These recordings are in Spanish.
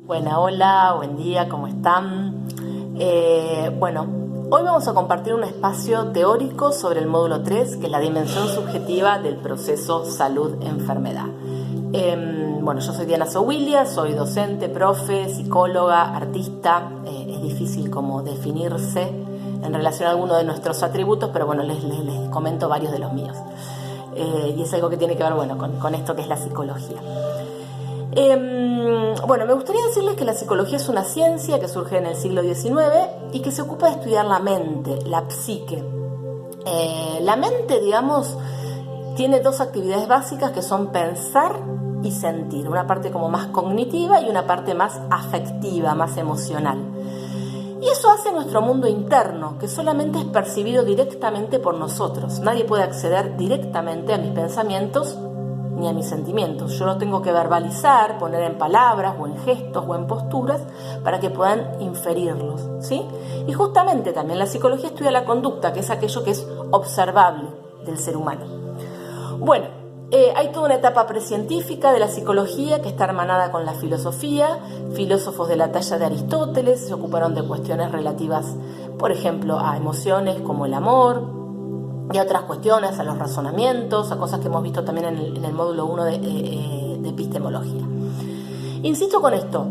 Bueno, hola, buen día, ¿cómo están? Bueno, hoy vamos a compartir un espacio teórico sobre el módulo 3, que es la dimensión subjetiva del proceso salud-enfermedad. Bueno, yo soy Diana Sowilia, soy docente, profe, psicóloga, artista. Es difícil como definirse en relación a alguno de nuestros atributos, pero bueno, les comento varios de los míos. Y es algo que tiene que ver, bueno, con esto que es la psicología. Bueno, me gustaría decirles que la psicología es una ciencia que surge en el siglo XIX y que se ocupa de estudiar la mente, la psique. La mente, digamos, tiene dos actividades básicas que son pensar y sentir, una parte como más cognitiva y una parte más afectiva, más emocional. Y eso hace nuestro mundo interno, que solamente es percibido directamente por nosotros. Nadie puede acceder directamente a mis pensamientos ni a mis sentimientos. Yo los tengo que verbalizar, poner en palabras o en gestos o en posturas para que puedan inferirlos, ¿sí? Y justamente también la psicología estudia la conducta, que es aquello que es observable del ser humano. Bueno, hay toda una etapa precientífica de la psicología que está hermanada con la filosofía. Filósofos de la talla de Aristóteles se ocuparon de cuestiones relativas, por ejemplo, a emociones como el amor, y a otras cuestiones, a los razonamientos, a cosas que hemos visto también en el módulo 1 de epistemología. Insisto con esto,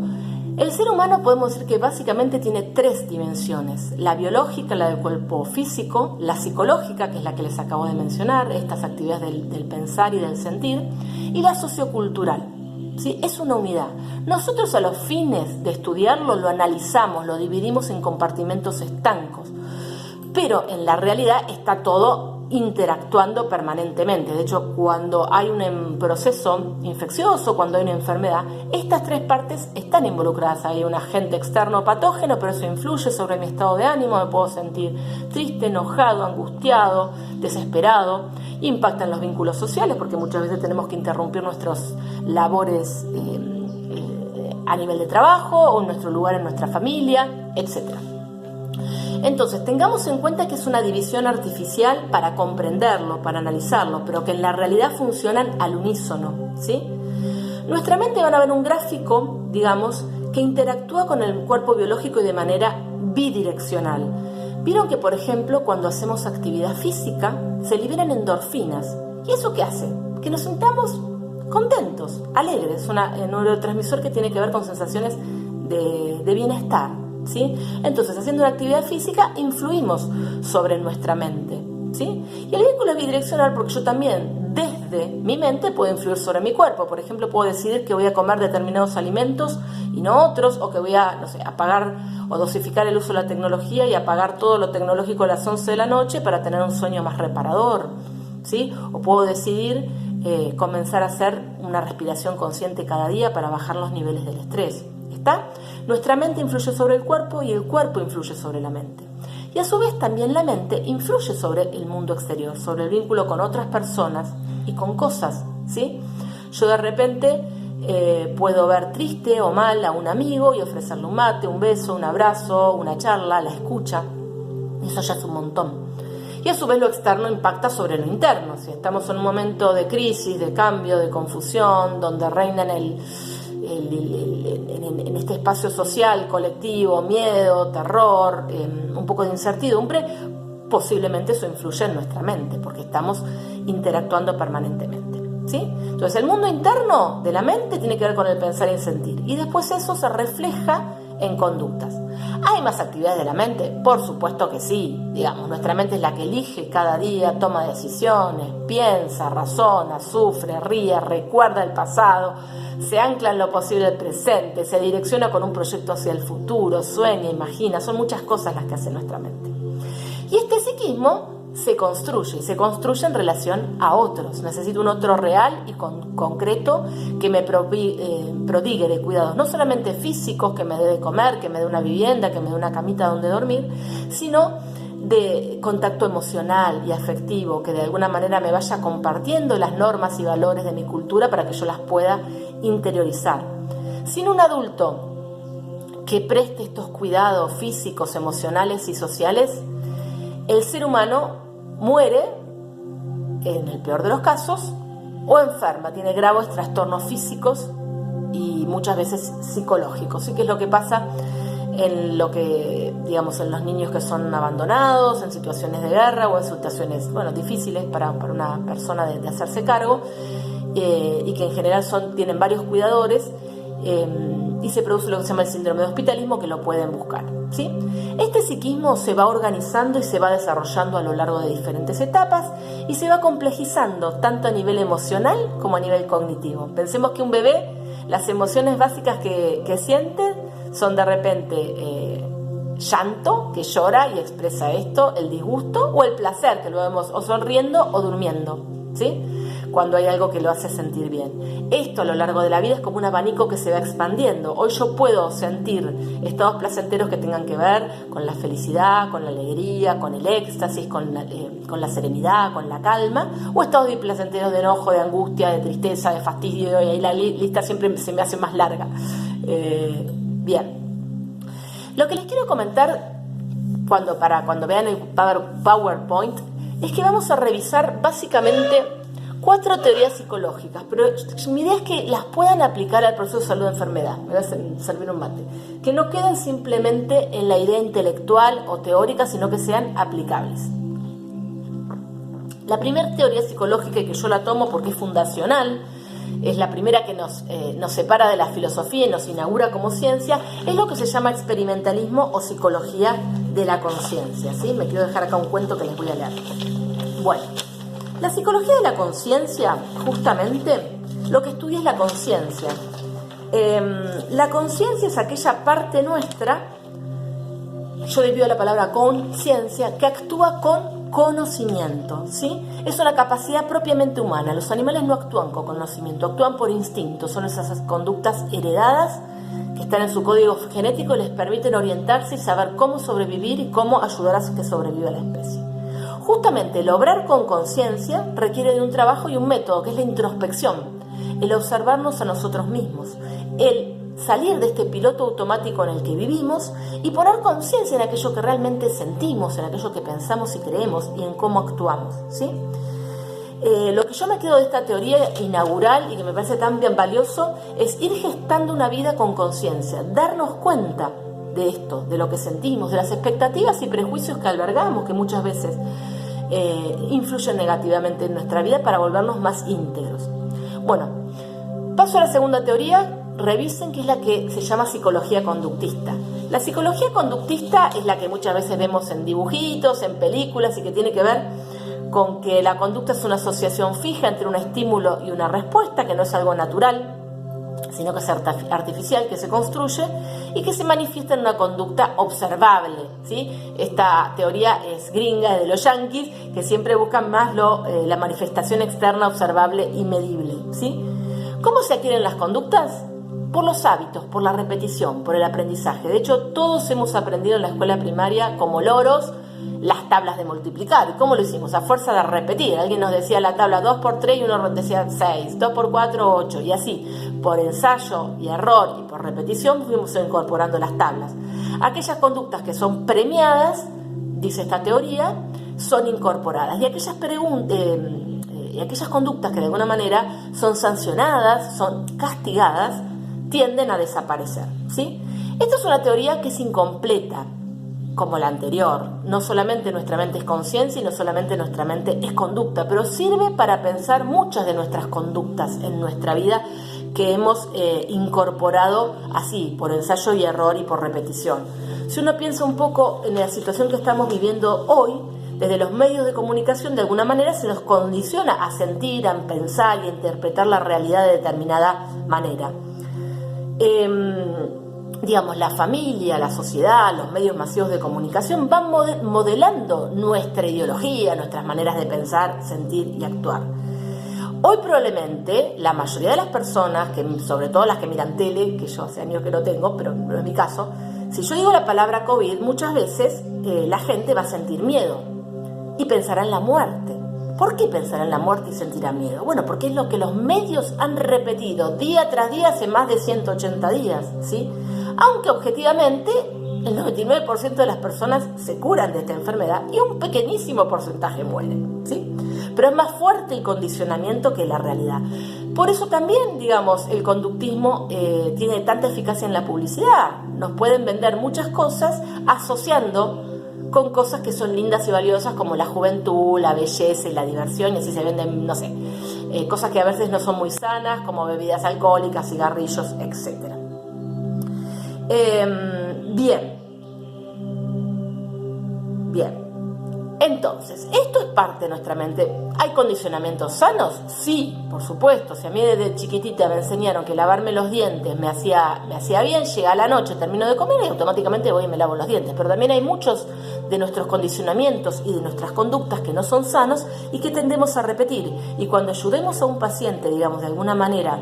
el ser humano podemos decir que básicamente tiene tres dimensiones: la biológica, la del cuerpo físico; la psicológica, que es la que les acabo de mencionar, estas actividades del pensar y del sentir; y la sociocultural. ¿Sí? Es una unidad. Nosotros, a los fines de estudiarlo, lo analizamos, lo dividimos en compartimentos estancos, pero en la realidad está todo interactuando permanentemente. De hecho, cuando hay un proceso infeccioso, cuando hay una enfermedad, estas tres partes están involucradas. Hay un agente externo patógeno, pero eso influye sobre mi estado de ánimo. Me puedo sentir triste, enojado, angustiado, desesperado. Impactan los vínculos sociales, porque muchas veces tenemos que interrumpir nuestras labores a nivel de trabajo o en nuestro lugar en nuestra familia, etcétera. Entonces, tengamos en cuenta que es una división artificial para comprenderlo, para analizarlo, pero que en la realidad funcionan al unísono, ¿sí? Nuestra mente, van a ver un gráfico, digamos, que interactúa con el cuerpo biológico y de manera bidireccional. Vieron que, por ejemplo, cuando hacemos actividad física, se liberan endorfinas. ¿Y eso qué hace? Que nos sintamos contentos, alegres. Es un neurotransmisor que tiene que ver con sensaciones de bienestar, ¿sí? Entonces, haciendo una actividad física, influimos sobre nuestra mente, ¿sí? Y el vínculo es bidireccional porque yo también, desde mi mente, puedo influir sobre mi cuerpo. Por ejemplo, puedo decidir que voy a comer determinados alimentos y no otros, o que voy a, apagar o dosificar el uso de la tecnología y apagar todo lo tecnológico a las 11 de la noche para tener un sueño más reparador, ¿sí? O puedo decidir comenzar a hacer una respiración consciente cada día para bajar los niveles del estrés. ¿Está? Nuestra mente influye sobre el cuerpo y el cuerpo influye sobre la mente. Y a su vez también la mente influye sobre el mundo exterior, sobre el vínculo con otras personas y con cosas, ¿sí? Yo de repente puedo ver triste o mal a un amigo y ofrecerle un mate, un beso, un abrazo, una charla, la escucha. Eso ya es un montón. Y a su vez lo externo impacta sobre lo interno. Si estamos en un momento de crisis, de cambio, de confusión, donde reina en este espacio social, colectivo, miedo, terror, un poco de incertidumbre, posiblemente eso influye en nuestra mente, porque estamos interactuando permanentemente, ¿sí? Entonces, el mundo interno de la mente tiene que ver con el pensar y el sentir, y después eso se refleja en conductas. ¿Hay más actividades de la mente? Por supuesto que sí. Digamos, nuestra mente es la que elige cada día, toma decisiones, piensa, razona, sufre, ríe, recuerda el pasado, se ancla en lo posible el presente, se direcciona con un proyecto hacia el futuro, sueña, imagina. Son muchas cosas las que hace nuestra mente. Y este psiquismo se construye en relación a otros. Necesito un otro real y concreto que me prodigue de cuidados, no solamente físicos, que me dé de comer, que me dé una vivienda, que me dé una camita donde dormir, sino de contacto emocional y afectivo, que de alguna manera me vaya compartiendo las normas y valores de mi cultura para que yo las pueda interiorizar. Sin un adulto que preste estos cuidados físicos, emocionales y sociales, el ser humano muere, en el peor de los casos, o enferma, tiene graves trastornos físicos y muchas veces psicológico. Sí, que es lo que pasa en lo que, digamos, en los niños que son abandonados, en situaciones de guerra o en situaciones, difíciles para una persona de hacerse cargo, y que en general tienen varios cuidadores, y se produce lo que se llama el síndrome de hospitalismo, que lo pueden buscar, ¿sí? Este psiquismo se va organizando y se va desarrollando a lo largo de diferentes etapas y se va complejizando tanto a nivel emocional como a nivel cognitivo. Pensemos que un bebé, las emociones básicas que siente son de repente llanto, que llora y expresa esto, el disgusto o el placer, que lo vemos o sonriendo o durmiendo, ¿sí? Cuando hay algo que lo hace sentir bien. Esto a lo largo de la vida es como un abanico que se va expandiendo. Hoy yo puedo sentir estados placenteros que tengan que ver con la felicidad, con la alegría, con el éxtasis, con la serenidad, con la calma, o estados displacenteros de enojo, de angustia, de tristeza, de fastidio, y ahí la lista siempre se me hace más larga. Bien. Lo que les quiero comentar cuando vean el PowerPoint es que vamos a revisar básicamente 4 teorías psicológicas, pero mi idea es que las puedan aplicar al proceso de salud-enfermedad. Me voy a servir un mate. Que no queden simplemente en la idea intelectual o teórica, sino que sean aplicables. La primera teoría psicológica, y que yo la tomo porque es fundacional, es la primera que nos separa de la filosofía y nos inaugura como ciencia, es lo que se llama experimentalismo o psicología de la conciencia, ¿sí? Me quiero dejar acá un cuento que les voy a leer. Bueno, la psicología de la conciencia, justamente, lo que estudia es la conciencia. La conciencia es aquella parte nuestra, yo divido la palabra conciencia, que actúa con conocimiento, ¿sí? Es una capacidad propiamente humana. Los animales no actúan con conocimiento, actúan por instinto. Son esas conductas heredadas que están en su código genético y les permiten orientarse y saber cómo sobrevivir y cómo ayudar a que sobreviva la especie. Justamente el obrar con conciencia requiere de un trabajo y un método, que es la introspección, el observarnos a nosotros mismos, el salir de este piloto automático en el que vivimos y poner conciencia en aquello que realmente sentimos, en aquello que pensamos y creemos y en cómo actuamos, ¿sí? Lo que yo me quedo de esta teoría inaugural y que me parece tan bien valioso es ir gestando una vida con conciencia, darnos cuenta de esto, de lo que sentimos, de las expectativas y prejuicios que albergamos, que muchas veces influyen negativamente en nuestra vida para volvernos más íntegros. Bueno, paso a la segunda teoría. Revisen, que es la que se llama psicología conductista. La psicología conductista es la que muchas veces vemos en dibujitos, en películas, y que tiene que ver con que la conducta es una asociación fija entre un estímulo y una respuesta, que no es algo natural, sino que es artificial, que se construye y que se manifiesta en una conducta observable, ¿sí? Esta teoría es gringa, de los yanquis, que siempre buscan más la manifestación externa observable y medible, ¿sí? ¿Cómo se adquieren las conductas? Por los hábitos, por la repetición, por el aprendizaje. De hecho, todos hemos aprendido en la escuela primaria como loros las tablas de multiplicar. ¿Y cómo lo hicimos? A fuerza de repetir. Alguien nos decía la tabla 2 por 3 y uno decía 6, 2 por 4, 8, y así. Por ensayo y error y por repetición fuimos incorporando las tablas. Aquellas conductas que son premiadas, dice esta teoría, son incorporadas. Y aquellas conductas que de alguna manera son sancionadas, son castigadas, tienden a desaparecer, ¿sí? Esta es una teoría que es incompleta, como la anterior. No solamente nuestra mente es conciencia y no solamente nuestra mente es conducta, pero sirve para pensar muchas de nuestras conductas en nuestra vida que hemos incorporado así, por ensayo y error y por repetición. Si uno piensa un poco en la situación que estamos viviendo hoy, desde los medios de comunicación, de alguna manera se nos condiciona a sentir, a pensar y a interpretar la realidad de determinada manera. Digamos, la familia, la sociedad, los medios masivos de comunicación van modelando nuestra ideología, nuestras maneras de pensar, sentir y actuar. Hoy probablemente la mayoría de las personas, sobre todo las que miran tele, que yo hace años que no tengo, pero no es mi caso, si yo digo la palabra COVID, muchas veces la gente va a sentir miedo y pensará en la muerte. ¿Por qué pensará en la muerte y sentirá miedo? Bueno, porque es lo que los medios han repetido día tras día hace más de 180 días, ¿sí? Aunque objetivamente El 99% de las personas se curan de esta enfermedad y un pequeñísimo porcentaje mueren, ¿sí? Pero es más fuerte el condicionamiento que la realidad. Por eso también, digamos, el conductismo tiene tanta eficacia en la publicidad. Nos pueden vender muchas cosas asociando con cosas que son lindas y valiosas como la juventud, la belleza y la diversión, y así se venden, no sé, cosas que a veces no son muy sanas, como bebidas alcohólicas, cigarrillos, etc. Bien. Entonces, esto es parte de nuestra mente. ¿Hay condicionamientos sanos? Sí, por supuesto. Si a mí desde chiquitita me enseñaron que lavarme los dientes me hacía bien, llega la noche, termino de comer y automáticamente voy y me lavo los dientes. Pero también hay muchos de nuestros condicionamientos y de nuestras conductas que no son sanos y que tendemos a repetir. Y cuando ayudemos a un paciente, digamos, de alguna manera,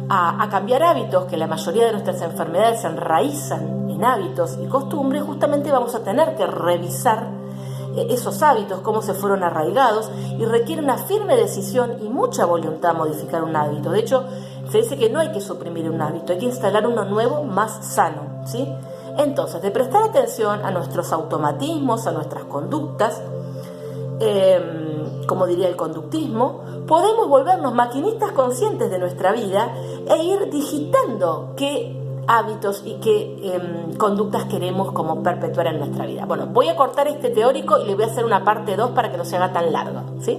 a cambiar hábitos, que la mayoría de nuestras enfermedades se enraizan en hábitos y costumbres, justamente vamos a tener que revisar esos hábitos, cómo se fueron arraigados, y requiere una firme decisión y mucha voluntad modificar un hábito. De hecho, se dice que no hay que suprimir un hábito, hay que instalar uno nuevo más sano, ¿sí? Entonces, de prestar atención a nuestros automatismos, a nuestras conductas, como diría el conductismo, podemos volvernos maquinistas conscientes de nuestra vida e ir digitando qué hábitos y qué conductas queremos como perpetuar en nuestra vida. Bueno, voy a cortar este teórico y le voy a hacer una parte 2 para que no se haga tan largo, ¿sí?